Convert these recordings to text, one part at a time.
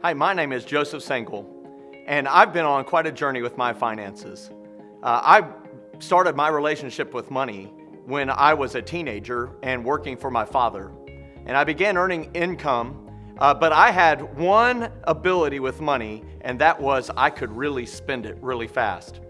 Hi, my name is Joseph Sangl, and I've been on quite a journey with my finances. I started my relationship with money when I was a teenager and working for my father. And I began earning income, but I had one ability with money, and that was I could really spend it really fast.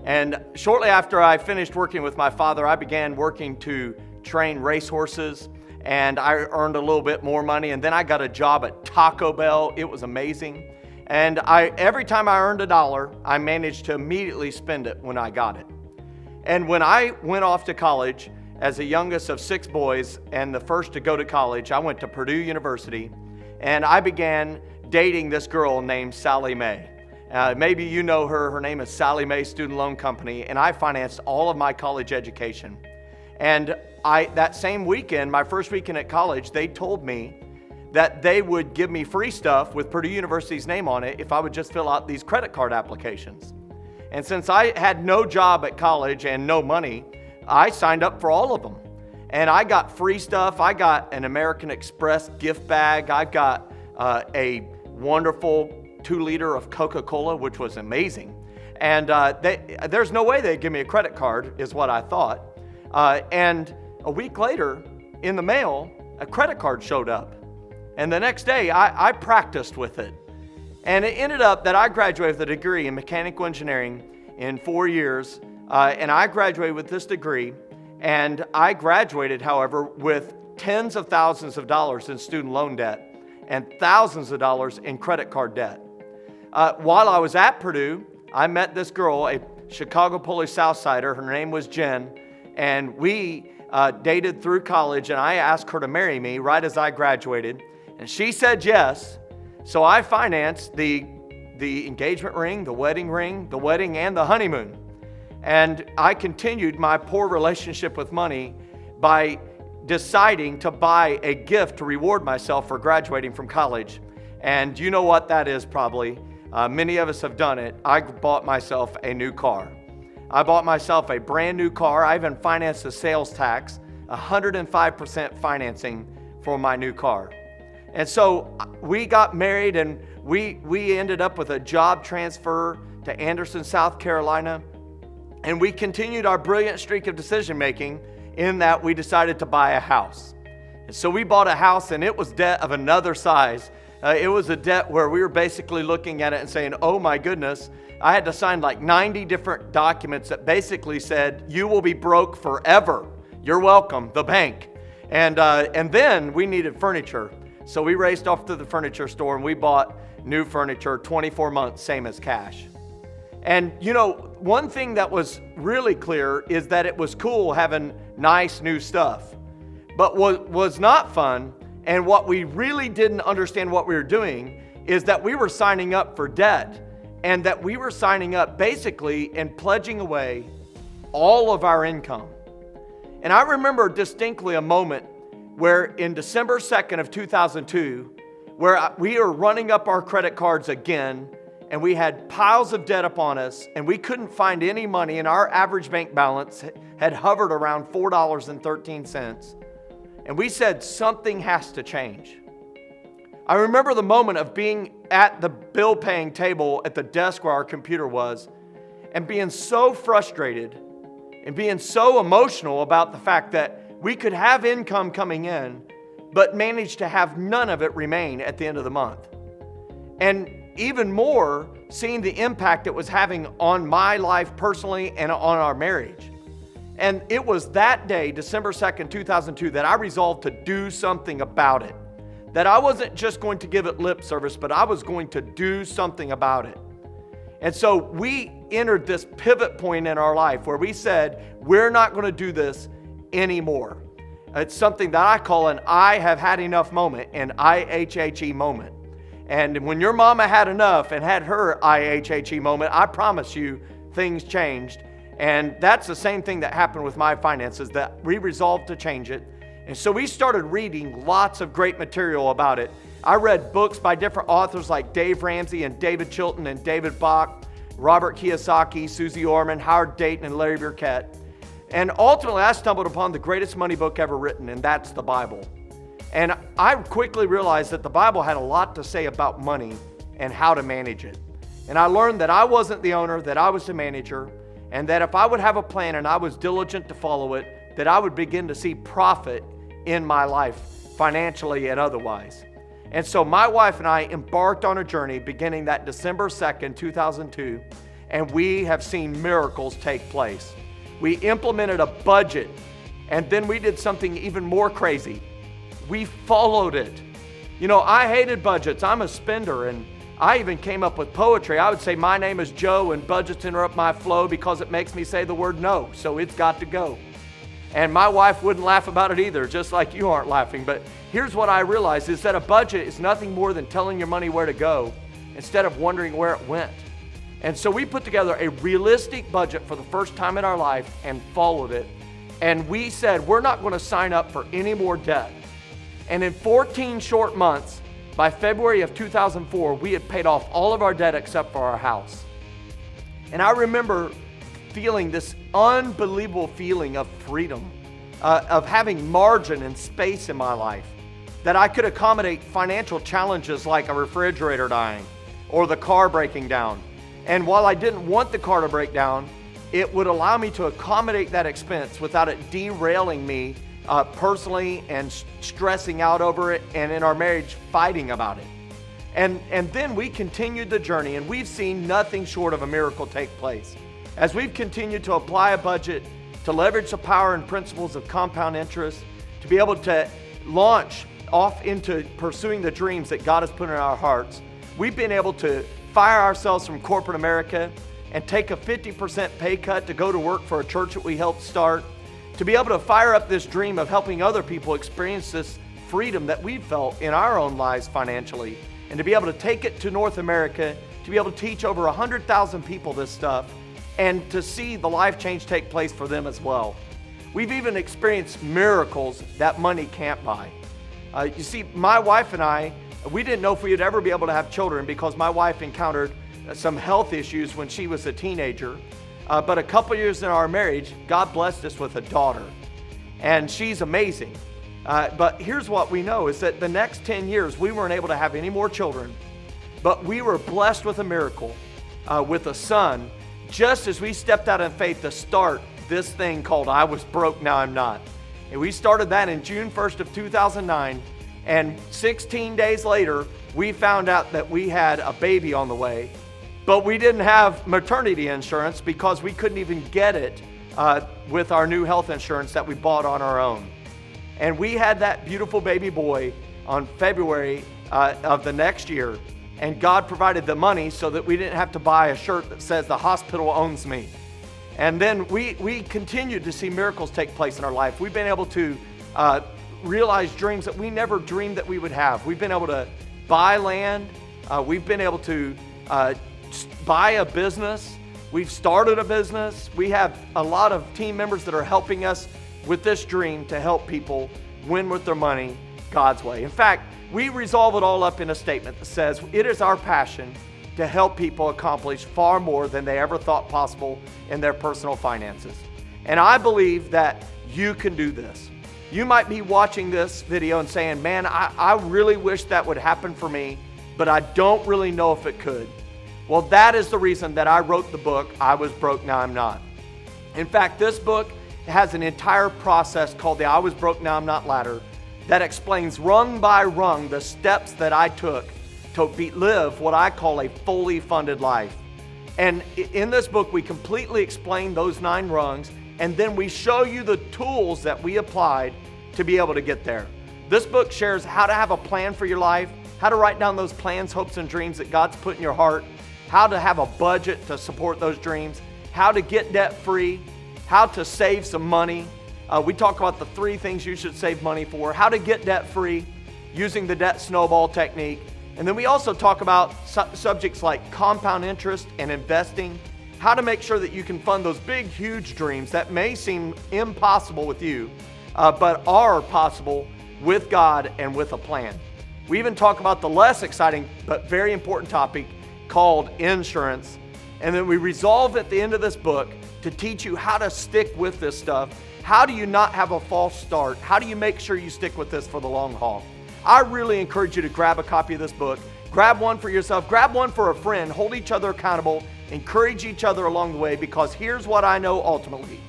And shortly after I finished working with my father, I began working to train racehorses, and I earned a little bit more money, and then I got a job at Taco Bell. It was amazing. And every time I earned $1, I managed to immediately spend it when I got it. And when I went off to college, as the youngest of 6 boys and the first to go to college, I went to Purdue University, and I began dating this girl named Sally Mae. Maybe you know her. Her name is Sally Mae Student Loan Company, and I financed all of my college education. And that same weekend, my first weekend at college, they told me that they would give me free stuff with Purdue University's name on it if I would just fill out these credit card applications. And since I had no job at college and no money, I signed up for all of them. And I got free stuff. I got an American Express gift bag. I got a wonderful 2-liter of Coca-Cola, which was amazing. And there's no way they'd give me a credit card, is what I thought. And a week later, in the mail, a credit card showed up. And the next day, I practiced with it. And it ended up that I graduated with a degree in mechanical engineering in 4 years. And I graduated with this degree. And I graduated, however, with tens of thousands of dollars in student loan debt and thousands of dollars in credit card debt. While I was at Purdue, I met this girl, a Chicago Polish Southsider. Her name was Jen. And we dated through college, and I asked her to marry me right as I graduated. And she said yes. So I financed the engagement ring, the wedding, and the honeymoon. And I continued my poor relationship with money by deciding to buy a gift to reward myself for graduating from college. And you know what that is probably. Many of us have done it. I bought myself a new car. I bought myself a brand new car. I even financed the sales tax, 105% financing for my new car. And so we got married, and we ended up with a job transfer to Anderson, South Carolina. And we continued our brilliant streak of decision making in that we decided to buy a house. And so we bought a house, and it was debt of another size. It was a debt where we were basically looking at it and saying, oh my goodness, I had to sign like 90 different documents that basically said, you will be broke forever. You're welcome, the bank. And then we needed furniture. So we raced off to the furniture store and we bought new furniture, 24 months, same as cash. And you know, one thing that was really clear is that it was cool having nice new stuff. But what was not fun, and what we really didn't understand what we were doing, is that we were signing up for debt, and that we were signing up basically and pledging away all of our income. And I remember distinctly a moment where in December 2nd of 2002, where we were running up our credit cards again, and we had piles of debt upon us, and we couldn't find any money, and our average bank balance had hovered around $4.13. And we said, something has to change. I remember the moment of being at the bill paying table at the desk where our computer was, and being so frustrated and being so emotional about the fact that we could have income coming in, but manage to have none of it remain at the end of the month. And even more, seeing the impact it was having on my life personally and on our marriage. And it was that day, December 2nd, 2002, that I resolved to do something about it. That I wasn't just going to give it lip service, but I was going to do something about it. And so we entered this pivot point in our life where we said, we're not going to do this anymore. It's something that I call an I have had enough moment, an IHHE moment. And when your mama had enough and had her IHHE moment, I promise you things changed. And that's the same thing that happened with my finances, that we resolved to change it. And so we started reading lots of great material about it. I read books by different authors like Dave Ramsey and David Chilton and David Bach, Robert Kiyosaki, Susie Orman, Howard Dayton, and Larry Burkett. And ultimately, I stumbled upon the greatest money book ever written, and that's the Bible. And I quickly realized that the Bible had a lot to say about money and how to manage it. And I learned that I wasn't the owner, that I was the manager, and that if I would have a plan and I was diligent to follow it, that I would begin to see profit in my life, financially and otherwise. And so my wife and I embarked on a journey beginning that December 2nd, 2002, and we have seen miracles take place. We implemented a budget, and then we did something even more crazy. We followed it. You know, I hated budgets. I'm a spender, and I even came up with poetry. I would say, my name is Joe, and budgets interrupt my flow because it makes me say the word no, so it's got to go. And my wife wouldn't laugh about it either, just like you aren't laughing. But here's what I realized is that a budget is nothing more than telling your money where to go instead of wondering where it went. And so we put together a realistic budget for the first time in our life and followed it. And we said, we're not going to sign up for any more debt. And in 14 short months, by February of 2004, we had paid off all of our debt except for our house. And I remember feeling this unbelievable feeling of freedom, of having margin and space in my life, that I could accommodate financial challenges like a refrigerator dying or the car breaking down. And while I didn't want the car to break down, it would allow me to accommodate that expense without it derailing me personally and stressing out over it, and in our marriage fighting about it. And then we continued the journey, and we've seen nothing short of a miracle take place. As we've continued to apply a budget, to leverage the power and principles of compound interest, to be able to launch off into pursuing the dreams that God has put in our hearts, we've been able to fire ourselves from corporate America and take a 50% pay cut to go to work for a church that we helped start, to be able to fire up this dream of helping other people experience this freedom that we've felt in our own lives financially, and to be able to take it to North America, to be able to teach over 100,000 people this stuff, and to see the life change take place for them as well. We've even experienced miracles that money can't buy. You see, my wife and I, we didn't know if we would ever be able to have children because my wife encountered some health issues when she was a teenager. But a couple years in our marriage, God blessed us with a daughter. And she's amazing. But here's what we know is that the next 10 years, we weren't able to have any more children. But we were blessed with a miracle, with a son, just as we stepped out in faith to start this thing called I Was Broke, Now I'm Not. And we started that in June 1st of 2009. And 16 days later, we found out that we had a baby on the way. But we didn't have maternity insurance because we couldn't even get it with our new health insurance that we bought on our own. And we had that beautiful baby boy on February of the next year. And God provided the money so that we didn't have to buy a shirt that says the hospital owns me. And then we continued to see miracles take place in our life. We've been able to realize dreams that we never dreamed that we would have. We've been able to buy land. We've been able to buy a business. We've started a business. We have a lot of team members that are helping us with this dream to help people win with their money God's way. In fact, we resolve it all up in a statement that says, it is our passion to help people accomplish far more than they ever thought possible in their personal finances. And I believe that you can do this. You might be watching this video and saying, man, I really wish that would happen for me, but I don't really know if it could. Well, that is the reason that I wrote the book, I Was Broke, Now I'm Not. In fact, this book has an entire process called the I Was Broke, Now I'm Not ladder that explains rung by rung the steps that I took to live what I call a fully funded life. And in this book, we completely explain those 9 rungs, and then we show you the tools that we applied to be able to get there. This book shares how to have a plan for your life, how to write down those plans, hopes, and dreams that God's put in your heart, how to have a budget to support those dreams, how to get debt-free, how to save some money. We talk about the 3 things you should save money for, how to get debt-free using the debt snowball technique. And then we also talk about subjects like compound interest and investing, how to make sure that you can fund those big, huge dreams that may seem impossible with you, but are possible with God and with a plan. We even talk about the less exciting but very important topic called insurance. And then we resolve at the end of this book to teach you how to stick with this stuff. How do you not have a false start? How do you make sure you stick with this for the long haul? I really encourage you to grab a copy of this book. Grab one for yourself. Grab one for a friend. Hold each other accountable. Encourage each other along the way, because here's what I know ultimately.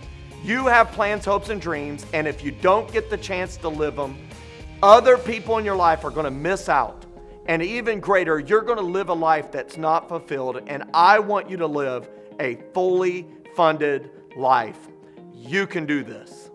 You have plans, hopes, and dreams, and if you don't get the chance to live them, other people in your life are going to miss out. And even greater, you're going to live a life that's not fulfilled. And I want you to live a fully funded life. You can do this.